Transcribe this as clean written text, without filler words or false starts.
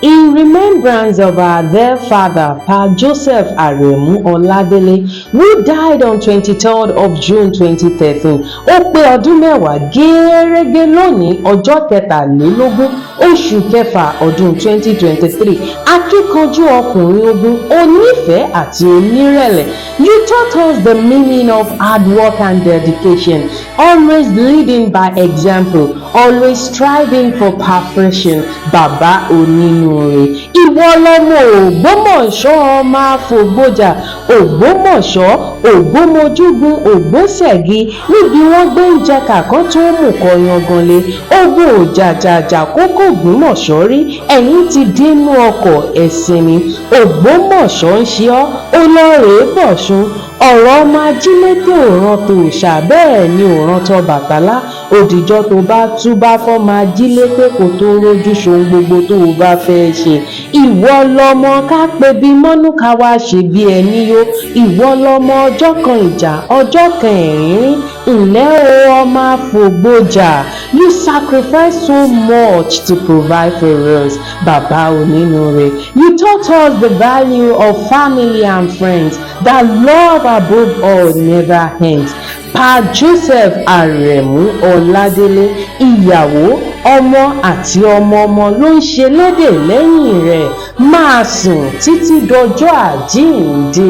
In remembrance of our dear father, Pa Joseph Oladele, who died on 23rd of June 2013, ó pé ọdún mẹ́wàá gẹ́rẹ́gẹ́ lónìí ọjọ́ kẹtàlélógún oṣù kẹfà ọdún 2023. Akíkanjú ọkùnrin ogun, onífẹ̀ẹ́ àti onírẹ̀lẹ̀. You taught us the meaning of hard work and dedication, always leading by example, always striving for perfection. Bàbá onínúure. Ìwọ lọmọ Ògbómọ̀ṣọ́ ọmọ àfògbójà, Ògbómọ̀ṣọ́, Ògbómojúgun, Ògbóṣẹ̀gí, níbi wọ́n gbé ń jẹ kàkán tó mú kọ yanganlé. Ogun òjàjàjà kókó Ògbómọ̀ṣọ́ rí, ẹ̀yìn ti dínú ọkọ̀ ẹ̀sìn ni. Ògbómọ̀ṣọ́ ń ṣe ọ́, olóòrè bọ̀ṣun. Ọ̀rọ̀ ọmọ ajílété òran tó ṣà bẹ́ẹ̀ ni òran tó Bàtálá. Òdìjọ́ tó bá túbá fọ́mọ ajílété kò tó rójú ṣohun gbogbo tó o bá fẹ́ ṣe. Ìwọ lọmọ ká pe bí mọ́nú ká wá ṣe bí ẹni yó. Ìwọ lọmọ ọjọ́ kan ìjà, ọjọ́ kan ẹ̀rín. Ǹlẹ́ o ọmọ àfògbójà. You sacrifice so much to provide for us. Bàbá onínúure. You taught us the value of family and friends, that love above all never ends. Pa Joseph Oladele, ìyàwó, ọmọ àti ọmọ ló ń ṣe lédè lẹ́yìn rẹ̀. Máa sùn títí dọjọ́ àjíǹde.